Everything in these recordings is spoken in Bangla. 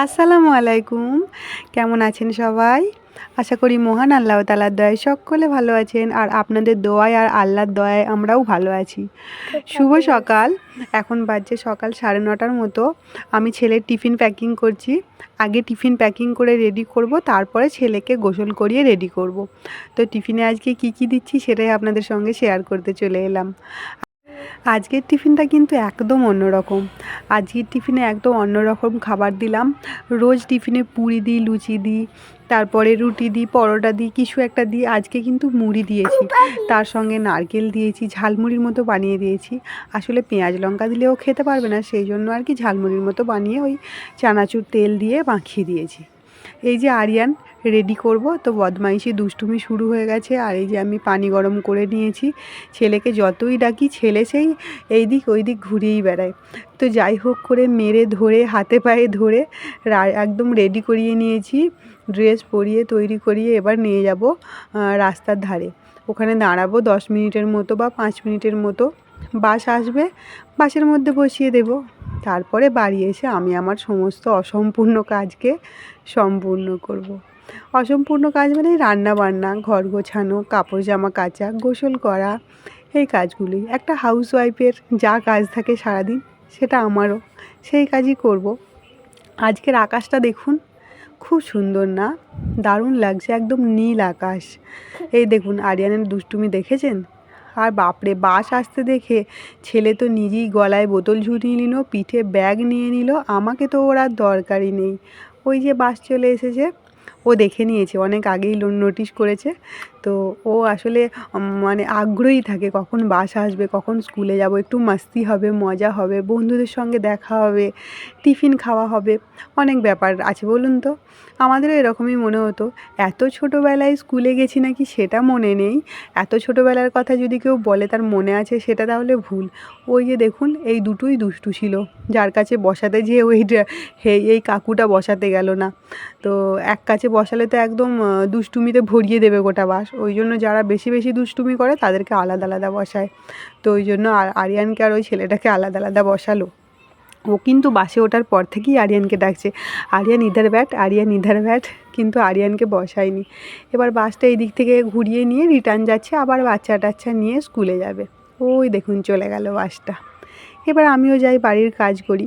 আসসালামু আলাইকুম। কেমন আছেন সবাই? আশা করি মহান আল্লাহ তাআলার দয়ায় সকলে ভালো আছেন, আর আপনাদের দোয়ায় আর আল্লাহর দয়ায় আমরাও ভালো আছি। শুভ সকাল। এখন বাজছে সকাল 9:30টার মতো। আমি ছেলের টিফিন প্যাকিং করছি। আগে টিফিন প্যাকিং করে রেডি করব, তারপরে ছেলেকে গোসল করিয়ে রেডি করব। তো টিফিনে আজকে কি দিচ্ছি সেটাই আপনাদের সঙ্গে শেয়ার করতে চলে এলাম। আজকের টিফিনটা কিন্তু একদম অন্যরকম। আজকের টিফিনে একদম অন্যরকম খাবার দিলাম। রোজ টিফিনে পুরি দিই, লুচি দিই, তারপরে রুটি দিই, পরোটা দিই, কিছু একটা দিই। আজকে কিন্তু মুড়ি দিয়েছি, তার সঙ্গে নারকেল দিয়েছি, ঝালমুড়ির মতো বানিয়ে দিয়েছি। আসলে পেঁয়াজ লঙ্কা দিলেও খেতে পারবে না, সেই জন্য আর কি ঝালমুড়ির মতো বানিয়ে ওই চানাচুর তেল দিয়ে মাখিয়ে দিয়েছি। এই যে আরিয়ান রেডি করব, তো বদমাইশি দুষ্টুমি শুরু হয়ে গেছে। আর এই যে আমি পানি গরম করে নিয়েছি। ছেলেকে যতই ডাকি ছেলে সেই এই দিক ওই দিক ঘুরিয়েই বেড়ায়। তো যাই হোক করে মেরে ধরে হাতে পায়ে ধরে একদম রেডি করিয়ে নিয়েছি। ড্রেস পরিয়ে তৈরি করিয়ে এবার নিয়ে যাব রাস্তার ধারে। ওখানে দাঁড়াবো 10 মিনিটের মতো বা 5 মিনিটের মতো। বাস আসবে, বাসের মধ্যে বসিয়ে দেব। তারপরে বাড়ি এসে আমি আমার সমস্ত অসম্পূর্ণ কাজকে সম্পূর্ণ করব। অসম্পূর্ণ কাজ মানে রান্না বান্না, ঘর গোছানো, কাপড় জামা কাচা, গোসল করা, এই কাজগুলি একটা হাউসওয়াইফের যা কাজ থাকে সারাদিন, সেটা আমারও সেই কাজই করব। আজকের আকাশটা দেখুন, খুব সুন্দর না? দারুণ লাগছে, একদম নীল আকাশ। এই দেখুন আরিয়ানের দুষ্টুমি দেখেছেন? আর বাপরে, বাস আসতে দেখে ছেলে তো নিজেই গলায় বোতল ঝুলিয়ে নিল, পিঠে ব্যাগ নিয়ে নিল। আমাকে তো ওর আর দরকারই নেই। ওই যে বাস চলে এসেছে, ও দেখে নিয়েছে, অনেক আগেই নোটিশ করেছে। তো ও আসলে মানে আগ্রহী থাকে কখন বাস আসবে, কখন স্কুলে যাব, একটু মাস্তি হবে, মজা হবে, বন্ধুদের সঙ্গে দেখা হবে, টিফিন খাওয়া হবে, অনেক ব্যাপার আছে বলুন তো। আমাদেরও এরকমই মনে হতো। এত ছোটোবেলায় স্কুলে গেছি নাকি সেটা মনে নেই। এত ছোটোবেলার কথা যদি কেউ বলে তার মনে আছে সেটা তাহলে ভুল। ওই যে দেখুন, এই দুটোই দুষ্টু ছিল। যার কাছে বসাতে যেয়ে এই কাকুটা বসাতে গেল না। তো এক কাছে বসালে তো একদম দুষ্টুমিতে ভরিয়ে দেবে গোটা বাস। ওই জন্য যারা বেশি বেশি দুষ্টুমি করে তাদেরকে আলাদা আলাদা বসায়। তো ওই জন্য আরিয়ানকে আর ওই ছেলেটাকে আলাদা আলাদা বসালো। ও কিন্তু বাসে ওঠার পর থেকেই আরিয়ানকে ডাকছে, আরিয়ান ইধার ব্যাট, আরিয়ান ইধার ব্যাট, কিন্তু আরিয়ানকে বসায়নি। এবার বাসটা এই দিক থেকে ঘুরিয়ে নিয়ে রিটার্ন যাচ্ছে, আবার বাচ্চা টাচ্চা নিয়ে স্কুলে যাবে। ওই দেখুন চলে গেল বাসটা। এবার আমিও যাই, বাড়ির কাজ করি।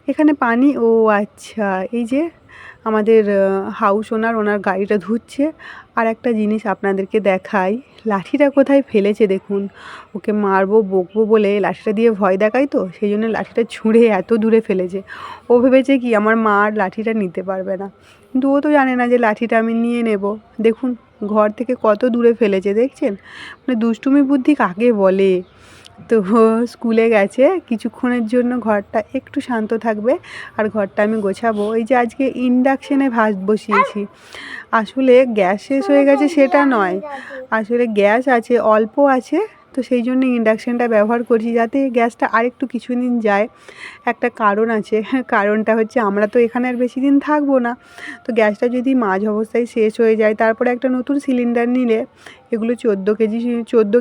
এখানে পানি, ও আচ্ছা, এই যে আমাদের হাউস ওনার গাড়িটা ধুচ্ছে। আর একটা জিনিস আপনাদেরকে দেখাই, লাঠিটা কোথায় ফেলেছে দেখুন। ওকে মারবো বকবো বলে লাঠিটা দিয়ে ভয় দেখাই, তো সেই জন্য লাঠিটা ছুঁড়ে এত দূরে ফেলেছে। ও ভেবেছে কি আমার মা আর লাঠিটা নিতে পারবে না, কিন্তু ও তো জানে না যে লাঠিটা আমি নিয়ে নেব। দেখুন ঘর থেকে কত দূরে ফেলেছে, দেখছেন? মানে দুষ্টুমি বুদ্ধি কাকে বলে। তো স্কুলে গেছে, কিছুক্ষণের জন্য ঘরটা একটু শান্ত থাকবে আর ঘরটা আমি গোছাবো। এই যে আজকে ইন্ডাকশানে ভাত বসিয়েছি। আসলে গ্যাস শেষ হয়ে গেছে সেটা নয়, আসলে গ্যাস আছে, অল্প আছে। তো সেই জন্য ইন্ডাকশানটা ব্যবহার করছি, যাতে গ্যাসটা আরেকটু কিছুদিন যায়। একটা কারণ আছে, কারণটা হচ্ছে আমরা তো এখানে আর বেশি দিন থাকবো না। তো গ্যাসটা যদি মাঝ অবস্থায় শেষ হয়ে যায়, তারপরে একটা নতুন সিলিন্ডার নিলে, এগুলো 14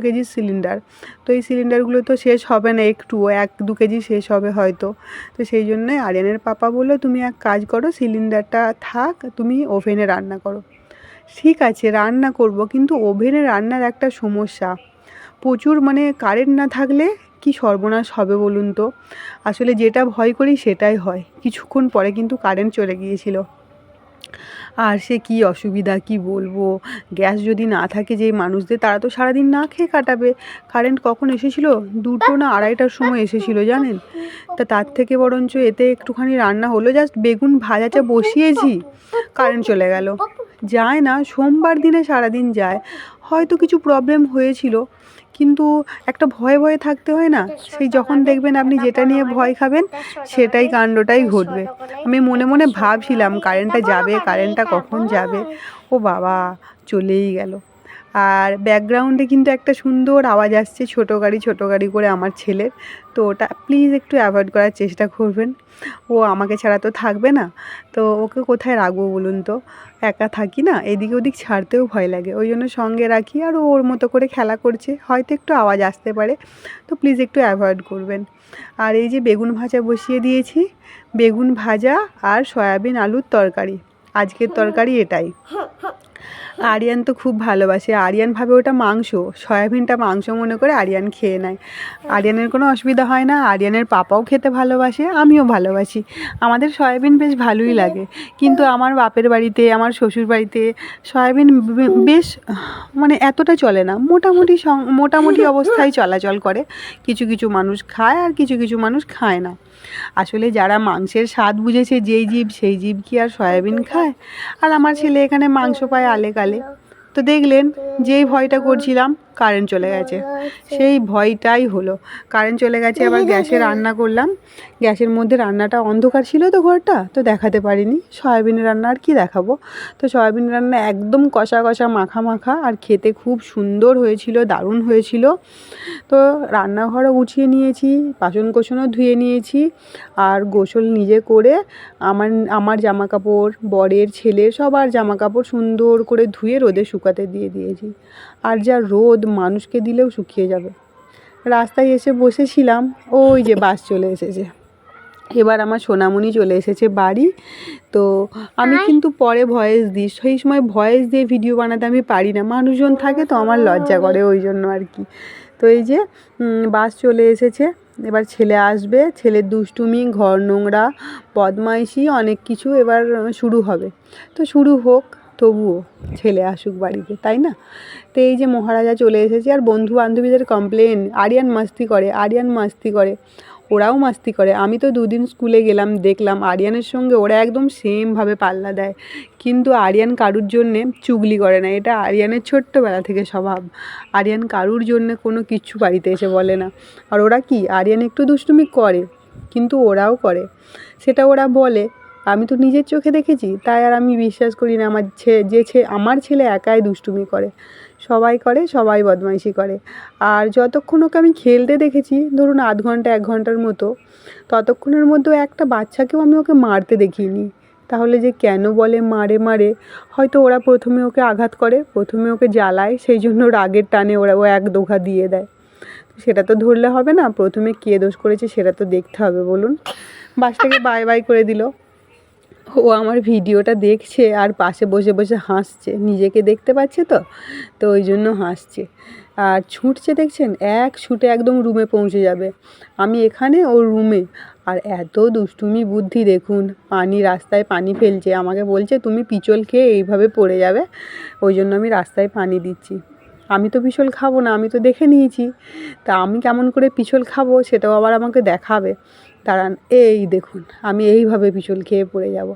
কেজির সিলিন্ডার। তো এই সিলিন্ডারগুলো তো শেষ হবে না একটুও, 1-2 কেজি শেষ হবে হয়তো। তো সেই জন্যে আরিয়ানের পাপা বললো, তুমি এক কাজ করো, সিলিন্ডারটা থাক, তুমি ওভেনে রান্না করো। ঠিক আছে রান্না করব, কিন্তু ওভেনে রান্নার একটা সমস্যা, প্রচুর মানে কারেন্ট না থাকলে কি সর্বনাশ হবে বলুন তো। আসলে যেটা ভয় করি সেটাই হয়। কিছুক্ষণ পরে কিন্তু কারেন্ট চলে গিয়েছিল। আর সে কি অসুবিধা কি বলবো। গ্যাস যদি না থাকে, যেই মানুষদের, তারা তো সারাদিন না খেয়ে কাটাবে। কারেন্ট কখন এসেছিল? 2টো না 2:30টার সময় এসেছিল জানেন। তা তার থেকে বরঞ্চ এতে একটুখানি রান্না হলো, জাস্ট বেগুন ভাজাটা বসিয়েছি, কারেন্ট চলে গেল। যায় না, সোমবার দিনে সারাদিন যায়। হয়তো কিছু প্রবলেম হয়েছিল, কিন্তু একটা ভয়ে ভয়ে থাকতে হয় না? সেই যখন দেখবেন আপনি যেটা নিয়ে ভয় খাবেন সেটাই কাণ্ডটাই ঘটবে। আমি মনে মনে ভাবছিলাম কারেন্টটা যাবে, কারেন্টটা কখন যাবে। ও বাবা, চলেই গেল। আর ব্যাকগ্রাউন্ডে কিন্তু একটা সুন্দর আওয়াজ আসছে ছোটো গাড়ি করে আমার ছেলের, তো ওটা প্লিজ একটু অ্যাভয়েড করার চেষ্টা করবেন। ও আমাকে ছাড়া তো থাকবে না, তো ওকে কোথায় রাখবো বলুন তো, একা থাকি না, এদিক ওদিক ছাড়তেও ভয় লাগে, ওই জন্য সঙ্গে রাখি। আর ও ওর মতো করে খেলা করছে, হয়তো একটু আওয়াজ আসতে পারে, তো প্লিজ একটু অ্যাভয়েড করবেন। আর এই যে বেগুন ভাজা বসিয়ে দিয়েছি, বেগুন ভাজা আর সয়াবিন আলুর তরকারি, আজকের তরকারি এটাই। আরিয়ান তো খুব ভালোবাসে, আরিয়ান ভাবে ওটা মাংস, সয়াবিনটা মাংস মনে করে আরিয়ান খেয়ে নেয়। আরিয়ানের কোনো অসুবিধা হয় না, আরিয়ানের পাপাও খেতে ভালোবাসে, আমিও ভালোবাসি, আমাদের সয়াবিন বেশ ভালোই লাগে। কিন্তু আমার বাপের বাড়িতে, আমার শ্বশুর বাড়িতে সয়াবিন বেশ মানে এতটা চলে না, মোটামুটি অবস্থায় চলাচল করে। কিছু কিছু মানুষ খায় আর কিছু কিছু মানুষ খায় না। আসলে যারা মাংসের স্বাদ বুঝেছে, যেই জীব সেই জীব কি আর সয়াবিন খায়? আর আমার ছেলে এখানে মাংস পায় আলে কালে। তো দেখলেন, যেই ভয়টা করছিলাম কারেন্ট চলে গেছে, সেই ভয়টাই হলো। কারেন্ট চলে গেছে, আবার গ্যাসে রান্না করলাম, গ্যাসের মধ্যে রান্নাটা অন্ধকার ছিল তো ঘরটা, তো দেখাতে পারিনি। সয়াবিনের রান্না আর কি দেখাবো, তো সয়াবিন রান্না একদম কষা কষা মাখা মাখা, আর খেতে খুব সুন্দর হয়েছিল, দারুণ হয়েছিল। তো রান্নাঘরও গুছিয়ে নিয়েছি, বাসন কোসনও ধুয়ে নিয়েছি, আর গোসল নিজে করে আমার জামা কাপড়, বরের, ছেলের সবার জামা কাপড় সুন্দর করে ধুয়ে রোদে শুকাতে দিয়ে দিয়েছি। আর যা রোদ, মানুষকে দিলেও শুকিয়ে যাবে। রাস্তায় এসে বসেছিলাম, ওই যে বাস চলে এসেছে, এবার আমার সোনামণি চলে এসেছে বাড়ি। তো আমি কিন্তু পরে ভয়েস দিই, সেই সময় ভয়েস দিয়ে ভিডিও বানাতে আমি পারি না, মানুষজন থাকে তো আমার লজ্জা করে, ওই জন্য আর কি। তো এই যে বাস চলে এসেছে, এবার ছেলে আসবে, ছেলের দুষ্টুমি, ঘর নোংরা, বদমাইশি, অনেক কিছু এবার শুরু হবে। তো শুরু হোক, তবুও ছেলে আসুক বাড়িতে, তাই না? তো এই যে মহারাজা চলে এসেছে, আর বন্ধু বান্ধবীদের কমপ্লেন, আরিয়ান মাস্তি করে, আরিয়ান মাস্তি করে, ওরাও মাস্তি করে। আমি তো দুদিন স্কুলে গেলাম, দেখলাম আরিয়ানের সঙ্গে ওরা একদম সেমভাবে পাল্লা দেয়, কিন্তু আরিয়ান কারুর জন্যে চুগলি করে না, এটা আরিয়ানের ছোট্টবেলা থেকে স্বভাব। আরিয়ান কারুর জন্যে কোনো কিচ্ছু বাড়িতে এসে বলে না। আর ওরা কি, আরিয়ান একটু দুষ্টুমি করে, কিন্তু ওরাও করে, সেটা ওরা বলে, আমি তো নিজের চোখে দেখেছি, তাই আর আমি বিশ্বাস করি না আমার ছেলে একাই দুষ্টুমি করে। সবাই করে, সবাই বদমাইশি করে। আর যতক্ষণ ওকে আমি খেলতে দেখেছি, ধরুন আধ ঘন্টা 1 ঘন্টার মতো, ততক্ষণের মধ্যেও একটা বাচ্চাকেও আমি ওকে মারতে দেখিনি। তাহলে যে কেন বলে মারে মারে, হয়তো ওরা প্রথমে ওকে আঘাত করে, প্রথমে ওকে জ্বালায়, সেই জন্য রাগের টানে ওরা এক দোঘা দিয়ে দেয়। সেটা তো ধরলে হবে না, প্রথমে কে দোষ করেছে সেটা তো দেখতে হবে বলুন। বাসটাকে বাই বাই করে দিল। ও আমার ভিডিওটা দেখছে আর পাশে বসে বসে হাসছে, নিজেকে দেখতে পাচ্ছে তো, তো ওই জন্য হাসছে। আর ছুটছে দেখছেন, এক ছুটে একদম রুমে পৌঁছে যাবে, আমি এখানে, ওর রুমে। আর এত দুষ্টুমি বুদ্ধি দেখুন, রাস্তায় পানি ফেলছে, আমাকে বলছে তুমি পিচল খেয়ে এইভাবে পড়ে যাবে, ওই জন্য আমি রাস্তায় পানি দিচ্ছি। আমি তো পিছল খাবো না, আমি তো দেখে নিয়েছি, তা আমি কেমন করে পিছল খাবো সেটাও আবার আমাকে দেখাবে। দাঁড়ান, এই দেখুন আমি এইভাবে পিছল খেয়ে পড়ে যাব,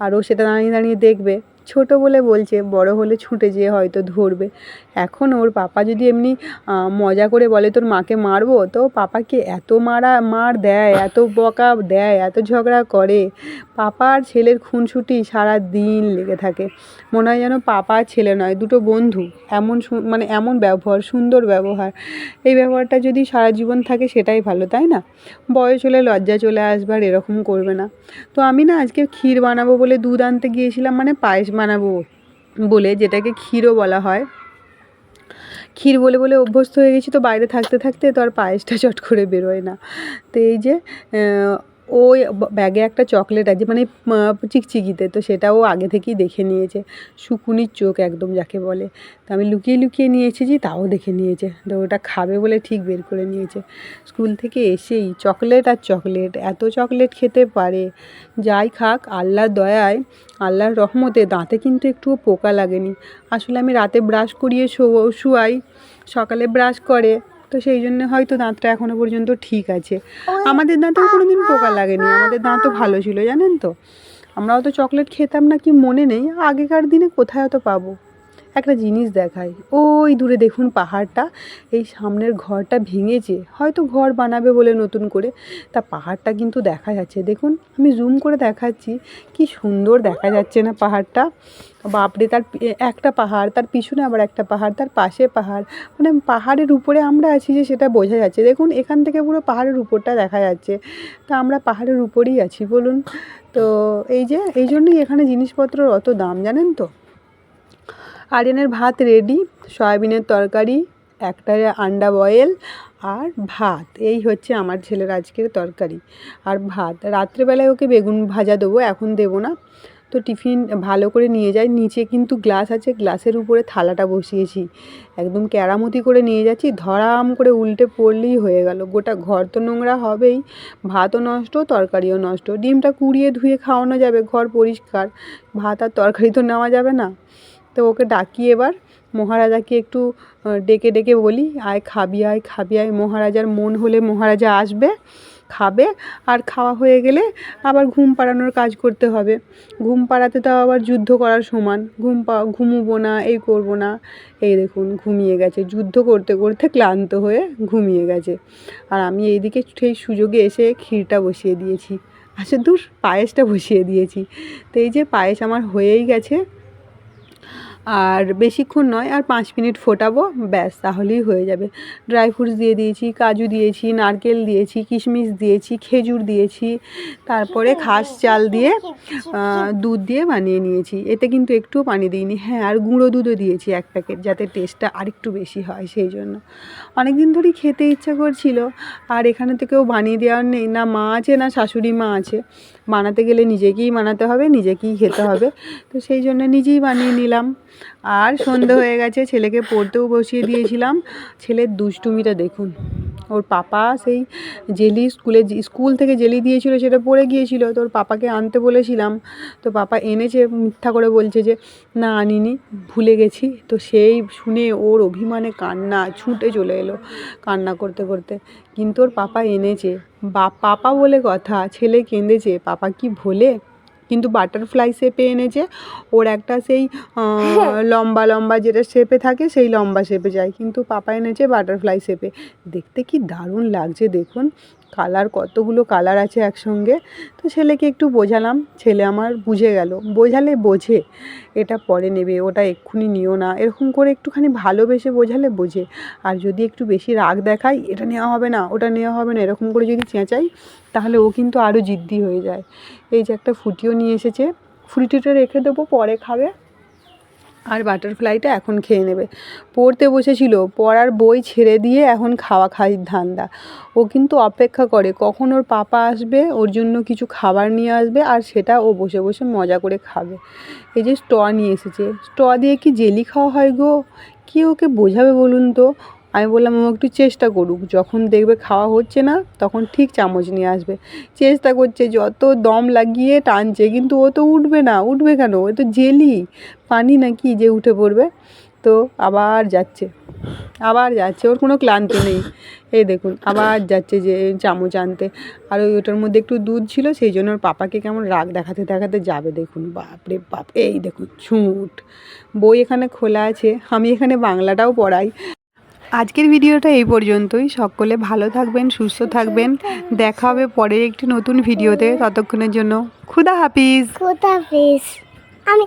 আর ও সেটা দাঁড়িয়ে দাঁড়িয়ে দেখবে। ছোট বলে বলছে, বড় হলে ছুটে যেয়ে হয়তো ধরবে। এখন ওর পাপা যদি এমনি মজা করে বলে তোর মাকে মারবো, তো পাপাকে এত মার দেয়, এত বকা দেয়, এত ঝগড়া করে, পাপা আর ছেলের খুনসুটি সারা দিন লেগে থাকে। মনে হয় যেন পাপা আর ছেলে নয়, দুটো বন্ধু। মানে এমন ব্যবহার, সুন্দর ব্যবহার, এই ব্যবহারটা যদি সারা জীবন থাকে সেটাই ভালো, তাই না? বয়স হলে লজ্জা চলে আসবে, আর এরকম করবে না। তো আমি না আজকে ক্ষীর বানাবো বলে দুধ আনতে গিয়েছিলাম, মানে পায়েস বানাবো বলে, যেটাকে ক্ষীরও বলা হয়। ক্ষীর বলে বলে অভ্যস্ত হয়ে গেছি, তো বাইরে থাকতে থাকতে তো আর পায়েসটা চট করে বেরোয় না। তো এই যে ওই ব্যাগে একটা চকলেট আছে, মানে চিকচিকিতে, তো সেটাও আগে থেকেই দেখে নিয়েছে, শুকুনির চোখ একদম যাকে বলে। তো আমি লুকিয়ে লুকিয়ে নিয়ে এসেছি, তাও দেখে নিয়েছে, তো ওটা খাবে বলে ঠিক বের করে নিয়েছে। স্কুল থেকে এসেই চকলেট আর চকলেট, এত চকলেট খেতে পারে। যাই খাক, আল্লাহর দয়ায়, আল্লাহর রহমতে দাঁতে কিন্তু একটুও পোকা লাগেনি। আসলে আমি রাতে ব্রাশ করিয়ে শুয়াই, সকালে ব্রাশ করে, তো সেই জন্য হয়তো দাঁতটা এখনও পর্যন্ত ঠিক আছে। আমাদের দাঁতেও কোনো দিন পোকা লাগেনি, আমাদের দাঁতও ভালো ছিল, জানেন তো। আমরা অত চকলেট খেতাম না কি মনে নেই, আগেকার দিনে কোথায় অত পাবো। একটা জিনিস দেখাই, ওই দূরে দেখুন পাহাড়টা, এই সামনের ঘরটা ভেঙেছে, হয়তো ঘর বানাবে বলে নতুন করে, তা পাহাড়টা কিন্তু দেখা যাচ্ছে। দেখুন আমি জুম করে দেখাচ্ছি, কি সুন্দর দেখা যাচ্ছে না পাহাড়টা। বাপরে, তার একটা পাহাড়, তার পিছনে আবার একটা পাহাড়, তার পাশে পাহাড়, মানে পাহাড়ের উপরে আমরা আছি যে সেটা বোঝা যাচ্ছে। দেখুন এখান থেকে পুরো পাহাড়ের উপরটা দেখা যাচ্ছে, তা আমরা পাহাড়ের উপরেই আছি বলুন। তো এই জন্যই এখানে জিনিসপত্রর অত দাম, জানেন তো। আরিয়ানের ভাত রেডি, সয়াবিনের তরকারি, একটা আন্ডা বয়েল আর ভাত, এই হচ্ছে আমার ছেলের আজকের তরকারি আর ভাত। রাত্রেবেলায় ওকে বেগুন ভাজা দেবো, এখন দেবো না। তো টিফিন ভালো করে নিয়ে যাই, নিচে কিন্তু গ্লাস আছে, গ্লাসের উপরে থালাটা বসিয়েছি, একদম কেরামতি করে নিয়ে যাচ্ছি, ধরাম করে উল্টে পড়লেই হয়ে গেল। গোটা ঘর তো নোংরা হবেই, ভাতও নষ্ট, তরকারিও নষ্ট। ডিমটা কুড়িয়ে ধুয়ে খাওয়ানো যাবে, ঘর পরিষ্কার, ভাত আর তরকারি তো নেওয়া যাবে না। তো ওকে ডাকি এবার, মহারাজাকে একটু ডেকে ডেকে বলি, আয় খাবি, আয় খাবি, আয়। মহারাজার মন হলে মহারাজা আসবে, খাবে, আর খাওয়া হয়ে গেলে আবার ঘুম পাড়ানোর কাজ করতে হবে। ঘুম পাড়াতে তাও আবার যুদ্ধ করার সমান, ঘুমোবো না, এই করবো না। এই দেখুন ঘুমিয়ে গেছে, যুদ্ধ করতে করতে ক্লান্ত হয়ে ঘুমিয়ে গেছে। আর আমি এইদিকে সেই সুযোগে এসে ক্ষীরটা বসিয়ে দিয়েছি, আচ্ছা দূর, পায়েসটা বসিয়ে দিয়েছি। তো এই যে পায়েস আমার হয়েই গেছে, আর বেশিক্ষণ নয়, আর 5 মিনিট ফোটাবো, ব্যাস তাহলেই হয়ে যাবে। ড্রাই ফ্রুটস দিয়ে দিয়েছি, কাজু দিয়েছি, নারকেল দিয়েছি, কিশমিশ দিয়েছি, খেজুর দিয়েছি, তারপরে খাস চাল দিয়ে দুধ দিয়ে বানিয়ে নিয়েছি। এতে কিন্তু একটুও পানি দিইনি, হ্যাঁ, আর গুঁড়ো দুধও দিয়েছি 1 প্যাকেট, যাতে টেস্টটা আরেকটু বেশি হয়। সেই জন্য অনেক দিন ধরেই খেতে ইচ্ছা করছিল, আর এখানে তো কেউ বানিয়ে দেওয়ার নেই, না মা আছে না শাশুড়ি মা আছে, বানাতে গেলে নিজেকেই বানাতে হবে, নিজেকেই খেতে হবে। তো সেই জন্য নিজেই বানিয়ে নিলাম। আর সন্ধে হয়ে গেছে, ছেলেকে পড়তেও বসিয়ে দিয়েছিলাম। ছেলের দুষ্টুমিটা দেখুন, ওর পাপা সেই জেলি স্কুল থেকে জেলি দিয়েছিল, সেটা পড়ে গিয়েছিল, তো ওর পাপাকে আনতে বলেছিলাম, তো পাপা এনেছে, মিথ্যা করে বলছে যে না আনিনি, ভুলে গেছি। তো সেই শুনে ওর অভিমানে কান্না, ছুটে চলে এলো কান্না করতে করতে, কিন্তু ওর পাপা এনেছে। পাপা বলে কথা, ছেলে কেঁদেছে, পাপা কি ভোলে, কিন্তু বাটারফ্লাই শেপে এনেছে। ওর একটা সেই লম্বা লম্বা যেটা শেপে থাকে, সেই লম্বা শেপে যায়, কিন্তু পাপা এনেছে বাটারফ্লাই শেপে। দেখতে কি দারুণ লাগছে দেখুন, কালার, কতগুলো কালার আছে একসঙ্গে। তো ছেলেকে একটু বোঝালাম, ছেলে আমার বুঝে গেল, বোঝালে বোঝে, এটা পরে নেবে, ওটা এক্ষুনি নিও না, এরকম করে একটুখানি ভালোবেসে বোঝালে বোঝে। আর যদি একটু বেশি রাগ দেখাই, এটা নেওয়া হবে না, ওটা নেওয়া হবে না, এরকম করে যদি চেঁচাই, তাহলে ও কিন্তু আরও জিদ্দি হয়ে যায়। এই যে একটা ফুটিও নিয়ে এসেছে, ফুটিটা রেখে দেবো, পরে খাবে। আর বাটারফ্লাইটা এখন খেয়ে নেবে। পড়তে বসেছিল, পড়ার বই ছেড়ে দিয়ে এখন খাওয়া খাইর ধান্দা। ও কিন্তু অপেক্ষা করে কখন ওর পাপা আসবে, ওর জন্য কিছু খাবার নিয়ে আসবে, আর সেটা ও বসে বসে মজা করে খাবে। এই যে স্ট্র নিয়ে এসেছে, স্ট্র দিয়ে কি জেলি খাওয়া হয় গো, কি ওকে বোঝাবে বলুন তো। আমি বললাম ও একটু চেষ্টা করুক, যখন দেখবে খাওয়া হচ্ছে না, তখন ঠিক চামচ নিয়ে আসবে। চেষ্টা করছে, যত দম লাগিয়ে টানছে, কিন্তু ও তো উঠবে না। উঠবে কেন, ও তো জেলি, পানি নাকি যে উঠে পড়বে। তো আবার যাচ্ছে, ওর কোনো ক্লান্তি নেই। এই দেখুন আবার যাচ্ছে যে চামচ আনতে, আর ওটার মধ্যে একটু দুধ ছিল, সেই জন্য ওর পাপাকে কেমন রাগ দেখাতে দেখাতে যাবে দেখুন। বাপরে বাপ, এই দেখুন ছুট। বই এখানে খোলা আছে, আমি এখানে বাংলাটাও পড়াই। আজকের ভিডিওটা এই পর্যন্তই। সকলে ভালো থাকবেন, সুস্থ থাকবেন, দেখা হবে পরের একটি নতুন ভিডিওতে। ততক্ষণের জন্য খুদা হাফিজ। কোথা ফিস আমি